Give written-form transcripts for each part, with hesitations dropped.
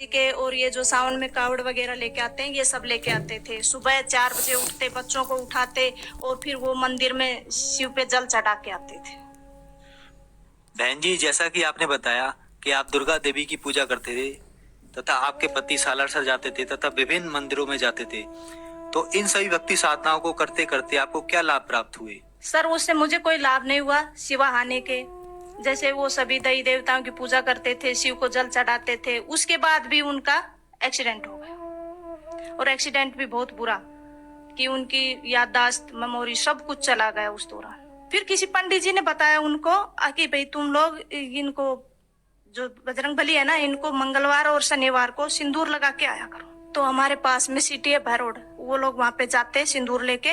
के और ये जो सावन में कावड़ वगैरह लेके आते हैं, ये सब लेके आते थे। सुबह 4 बजे उठते, बच्चों को उठाते और फिर वो मंदिर में शिव पे जल चढ़ा के आते थे। बहन जी, जैसा कि आपने बताया कि आप दुर्गा देवी की पूजा करते थे तथा आपके पति सालासर जाते थे तथा विभिन्न मंदिरों में जाते थे, तो इन सभी भक्ति साधनाओं को करते करते आपको क्या लाभ प्राप्त हुए? सर, उससे मुझे कोई लाभ नहीं हुआ सिवा हानि के। जैसे वो सभी देवी देवताओं की पूजा करते थे, शिव को जल चढ़ाते थे, उसके बाद भी उनका एक्सीडेंट हो गया। और एक्सीडेंट भी बहुत बुरा, कि उनकी याददाश्त, मेमोरी सब कुछ चला गया उस दौरान। फिर किसी पंडित जी ने बताया उनको कि भाई तुम लोग इनको, जो बजरंगबली है ना, इनको मंगलवार और शनिवार को सिंदूर लगा के आया करो। तो हमारे पास में सिटी है भैरोड, वो लोग वहां पे जाते सिंदूर लेके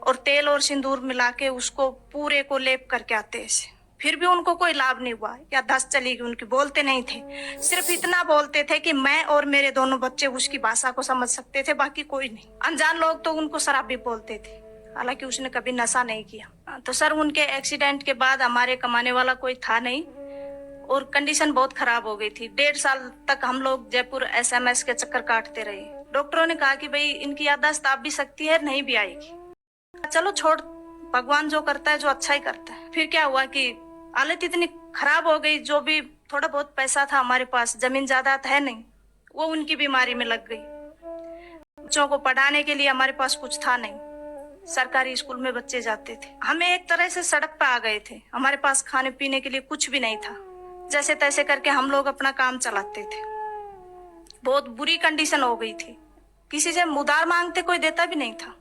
और तेल और सिंदूर मिला के उसको पूरे को लेप करके आते ऐसे। फिर भी उनको कोई लाभ नहीं हुआ या धस चली गई उनकी। बोलते नहीं थे, सिर्फ इतना बोलते थे कि मैं और मेरे दोनों बच्चे उसकी भाषा को समझ सकते थे, बाकी कोई नहीं। अनजान लोग तो उनको शराबी बोलते थे, हालांकि उसने कभी नशा नहीं किया। तो सर, उनके एक्सीडेंट के बाद हमारे कमाने वाला कोई था नहीं और कंडीशन बहुत खराब हो गई थी। 1.5 साल तक हम लोग जयपुर SMS के चक्कर काटते रहे। डॉक्टरों ने कहा कि भाई इनकी याददाश्त आप भी सकती है, नहीं भी आएगी। चलो छोड़, भगवान जो करता है जो अच्छा ही करता है। फिर क्या हुआ कि हालत इतनी खराब हो गई, जो भी थोड़ा बहुत पैसा था हमारे पास, जमीन जायदाद है नहीं, वो उनकी बीमारी में लग गई। बच्चों को पढ़ाने के लिए हमारे पास कुछ था नहीं, सरकारी स्कूल में बच्चे जाते थे। हमें एक तरह से सड़क पे आ गए थे, हमारे पास खाने पीने के लिए कुछ भी नहीं था। जैसे तैसे करके हम लोग अपना काम चलाते थे। बहुत बुरी कंडीशन हो गई थी, किसी से उधार मांगते कोई देता भी नहीं था।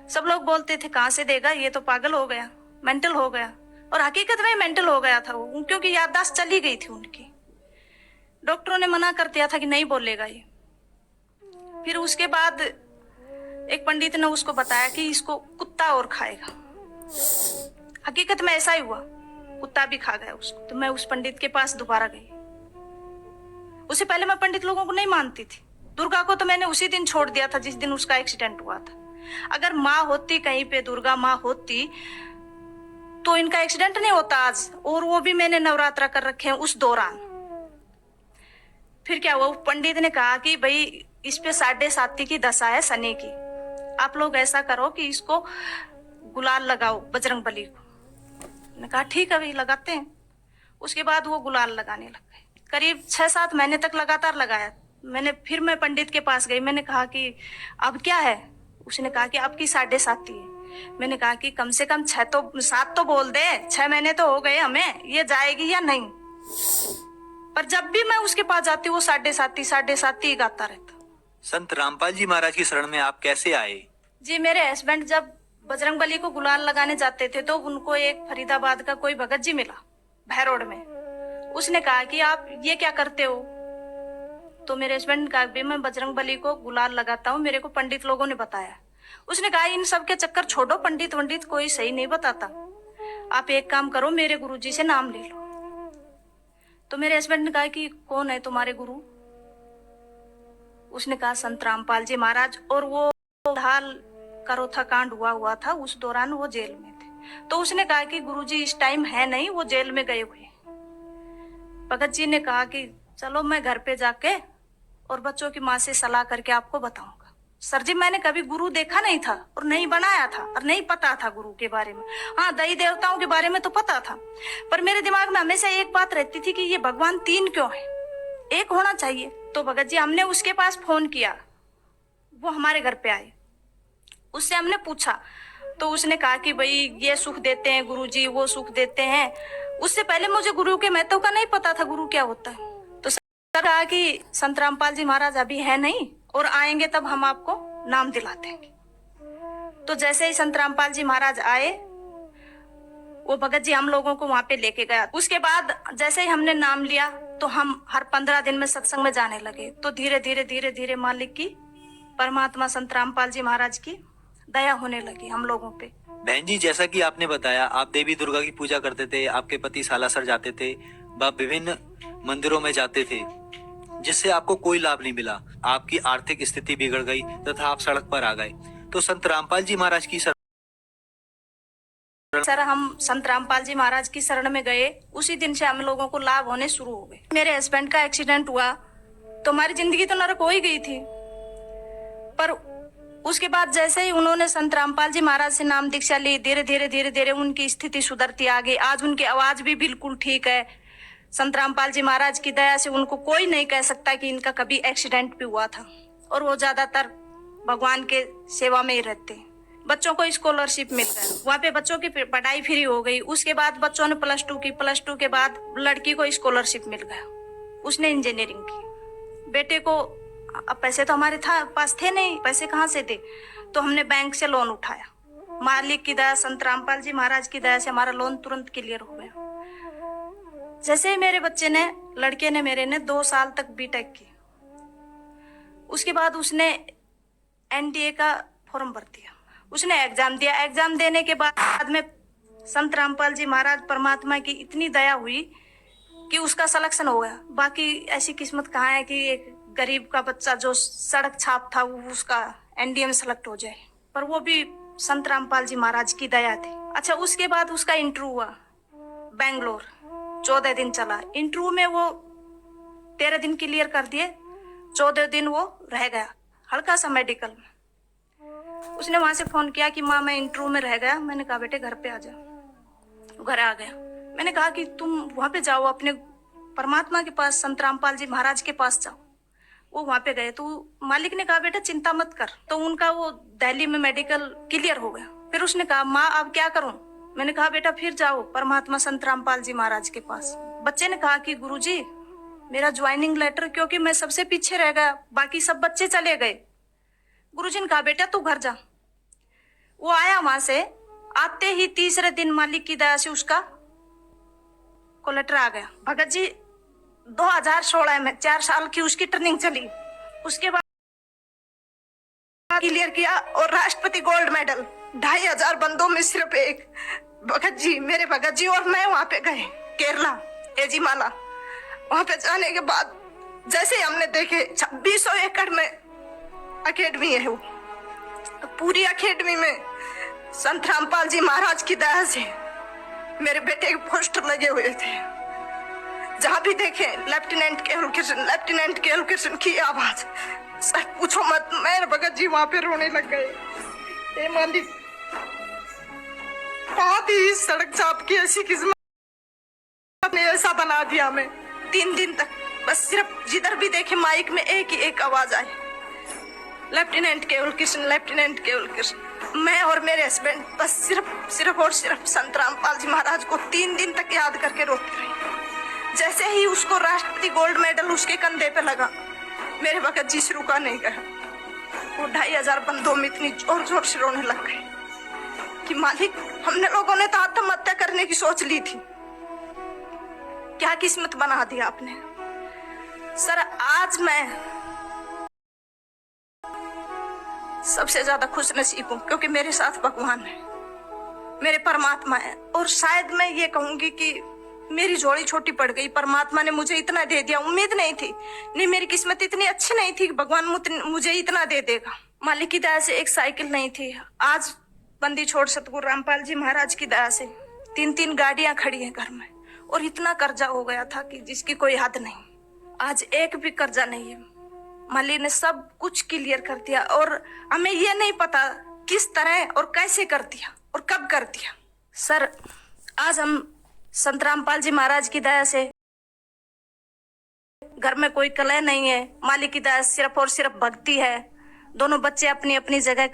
सब लोग बोलते थे कहां से देगा, ये तो पागल हो गया, मेंटल हो गया। और हकीकत में मेंटल हो गया था वो, क्योंकि याददाश्त चली गई थी उनकी। डॉक्टरों ने मना कर दिया था कि नहीं बोलेगा ये। फिर उसके बाद एक पंडित ने उसको बताया कि इसको कुत्ता और खाएगा। हकीकत में ऐसा ही हुआ, कुत्ता भी खा गया उसको। तो मैं उस पंडित के पास दोबारा गई। उससे पहले मैं पंडित लोगों को नहीं मानती थी। दुर्गा को तो मैंने उसी दिन छोड़ दिया था जिस दिन उसका एक्सीडेंट हुआ था। अगर माँ होती कहीं पे, दुर्गा माँ होती, तो इनका एक्सीडेंट नहीं होता आज। और वो भी मैंने नवरात्रा कर रखे हैं उस दौरान। फिर क्या हुआ, पंडित ने कहा कि भाई इस पे 7.5 की दशा है शनि की, आप लोग ऐसा करो कि इसको गुलाल लगाओ बजरंगबली को। मैंने कहा ठीक है भाई, लगाते हैं। उसके बाद वो गुलाल लगाने लग गए। करीब 6-7 महीने तक लगातार लगाया। फिर मैं पंडित के पास गई, मैंने कहा कि अब क्या है। उसने कहा कि आपकी 7.5 है। मैंने कहा कि कम से कम 7 तो बोल दे, 6 महीने तो हो गए हमें, ये जाएगी या नहीं। पर जब भी मैं उसके पास जाती वो 7.5 ही गाता रहता। संत रामपाल जी महाराज की शरण में आप कैसे आए? जी, मेरे हस्बैंड जब बजरंगबली को गुलाल लगाने जाते थे तो उनको एक फरीदाबाद का कोई भगत जी मिला भैरोड में। उसने कहा कि आप ये क्या करते हो। तो मेरे हस्बैंड ने कहा भी मैं बजरंगबली को गुलाल लगाता हूँ, मेरे को पंडित लोगों ने बताया। उसने कहा इन सब के चक्कर छोड़ो, पंडित वंडित कोई सही नहीं बताता, आप एक काम करो, मेरे गुरुजी से नाम ले लो। तो मेरे हस्बैंड ने कहा कि कौन है तुम्हारे गुरु। उसने कहा संत रामपाल जी महाराज। और वो हाल करोथा कांड हुआ था, उस दौरान वो जेल में थे। तो उसने कहा कि गुरुजी इस टाइम है नहीं, वो जेल में गए हुए। भगत जी ने कहा कि चलो मैं घर पे जाके और बच्चों की माँ से सलाह करके आपको बताऊंगा। सर जी, मैंने कभी गुरु देखा नहीं था और नहीं बनाया था और नहीं पता था गुरु के बारे में। हाँ, देवी देवताओं के बारे में तो पता था, पर मेरे दिमाग में हमेशा एक बात रहती थी कि ये भगवान 3 क्यों है, एक होना चाहिए। तो भगत जी, हमने उसके पास फोन किया, वो हमारे घर पे आए, उससे हमने पूछा। तो उसने कहा कि भाई ये सुख देते हैं गुरुजी, वो सुख देते हैं। उससे पहले मुझे गुरु के महत्व का नहीं पता था, गुरु क्या होता है। तो सर कहा कि संत रामपाल जी महाराज अभी है नहीं, और आएंगे तब हम आपको नाम दिला देंगे। तो जैसे ही संत रामपाल जी महाराज आए, वो भगत जी हम लोगों को वहां पे लेके गया। उसके बाद जैसे ही हमने नाम लिया तो हम हर 15 दिन में सत्संग में जाने लगे। तो धीरे धीरे मालिक की, परमात्मा संत रामपाल जी महाराज की दया होने लगी हम लोगों पे। बहन जी, जैसा कि आपने बताया, आप देवी दुर्गा की पूजा करते थे, आपके पति सालासर जाते थे, वह विभिन्न मंदिरों में जाते थे, जिससे आपको कोई लाभ नहीं मिला। आपकी आर्थिक स्थिति बिगड़ गई तथा आप सड़क पर आ गए। तो संत रामपाल जी महाराज की सर, हम संत रामपाल जी महाराज की शरण में गए, उसी दिन से हम लोगों को लाभ होने शुरू हो गए। मेरे हस्बैंड का एक्सीडेंट हुआ तो हमारी जिंदगी तो नरक हो ही गई थी। पर उसके बाद जैसे ही उन्होंने संत रामपाल जी महाराज से नाम दीक्षा ली, धीरे धीरे उनकी स्थिति सुधरती आ गई। आज उनकी आवाज भी बिल्कुल ठीक है। संत रामपाल जी महाराज की दया से उनको कोई नहीं कह सकता कि इनका कभी एक्सीडेंट भी हुआ था। और वो ज्यादातर भगवान के सेवा में ही रहते। बच्चों को स्कॉलरशिप मिल गया, वहाँ पे बच्चों की पढ़ाई फ्री हो गई। उसके बाद बच्चों ने +2 की, +2 के बाद लड़की को स्कॉलरशिप मिल गया, उसने इंजीनियरिंग की। बेटे को अब पैसे तो हमारे पास थे नहीं, पैसे कहाँ से दे, तो हमने बैंक से लोन उठाया। मालिक की दया, संत रामपाल जी महाराज की दया से हमारा लोन तुरंत क्लियर हो गया। जैसे ही मेरे बच्चे ने, लड़के ने मेरे ने 2 साल तक बीटेक की, उसके बाद उसने एनडीए का फॉर्म भर दिया, उसने एग्जाम दिया। एग्जाम देने के बाद में संत रामपाल जी महाराज परमात्मा की इतनी दया हुई कि उसका सिलेक्शन हो गया। बाकी ऐसी किस्मत कहाँ है कि एक गरीब का बच्चा जो सड़क छाप था वो उसका एनडीए में सेलेक्ट हो जाए, पर वो भी संत रामपाल जी महाराज की दया थी। अच्छा, उसके बाद उसका इंटरव्यू हुआ बेंगलोर, 14 दिन चला। इंटरव्यू में वो 13 दिन क्लियर कर दिए, 14 दिन वो रह गया हल्का सा मेडिकल में। उसने वहां से फोन किया कि माँ मैं इंटरव्यू में रह गया। मैंने कहा बेटे घर पे आ जाओ। घर आ गया। मैंने कहा कि तुम वहां पे जाओ, अपने परमात्मा के पास, संत रामपाल जी महाराज के पास जाओ। वो वहां पे गए तो मालिक ने कहा बेटा चिंता मत कर। तो उनका वो दिल्ली में मेडिकल क्लियर हो गया। फिर उसने कहा माँ अब क्या करूं। मैंने कहा बेटा फिर जाओ परमात्मा संत रामपाल जी महाराज के पास। बच्चे ने कहा कि गुरुजी मेरा ज्वाइनिंग लेटर, क्योंकि मैं सबसे पीछे रह गया, बाकी सब बच्चे चले गए। गुरुजी ने कहा बेटा तू घर जा। वो आया वहां से, आते ही तीसरे दिन मालिक की दया से उसका को लेटर आ गया। भगत जी 2016 में 4 साल की उसकी ट्रेनिंग चली, उसके बाद क्लियर किया और राष्ट्रपति गोल्ड मेडल। 2500 बंदों में सिर्फ एक भगत जी, मेरे भगत जी और मैं वहां पे गए केरला एजीमाला। वहां पे जाने के बाद जैसे हमने देखे 2600 एकड़ में अकेडमी है, वो पूरी अकेडमी में संत रामपाल जी महाराज की दया से मेरे बेटे के पोस्टर लगे हुए थे। जहां भी देखे लेफ्टिनेंट केवल कृष्ण की आवाज। सर पूछो मत, मेरे भगत जी वहां पे रोने लग गए। मालिक बहुत ही सड़क चाप की ऐसी किस्मत ने ऐसा बना दिया। हमें 3 दिन तक बस सिर्फ जिधर भी देखे माइक में एक ही एक आवाज आई, लेफ्टिनेंट केवल कृष्ण। मैं और मेरे हस्बैंड बस सिर्फ और सिर्फ संत रामपाल जी महाराज को 3 दिन तक याद करके रोते रहे। जैसे ही उसको राष्ट्रपति गोल्ड मेडल उसके कंधे पे लगा, मेरे भगत जी से रुका नहीं गया। वो 2500 बंदों में इतनी जोर जोर से रोने लग गए कि मालिक हमने लोगों ने तो आत्महत्या करने की सोच ली थी, क्या किस्मत बना दिया आपने। सर आज मैं सबसे ज्यादा खुश नसीब हूँ क्योंकि मेरे साथ भगवान है, मेरे परमात्मा है। और शायद मैं ये कहूंगी कि मेरी जोड़ी छोटी पड़ गई। परमात्मा ने मुझे इतना दे दिया, उम्मीद नहीं थी, नहीं मेरी किस्मत इतनी अच्छी नहीं थी कि भगवान मुझे इतना दे देगा। मालिक की दया से एक साइकिल नहीं थी, आज बंदी छोड़ सतगुरु रामपाल जी महाराज की दया से 3 गाड़ियां खड़ी हैं घर में। और इतना कर्जा हो गया था कि जिसकी कोई हद नहीं, आज एक भी कर्जा नहीं है। मालिक ने सब कुछ क्लियर कर दिया और हमें ये नहीं पता किस तरह और कैसे कर दिया और कब कर दिया। सर आज हम संत रामपाल जी महाराज की दया से घर में कोई कलह नहीं है, मालिक की दया सिर्फ और सिर्फ भक्ति है। दोनों बच्चे अपनी अपनी जगह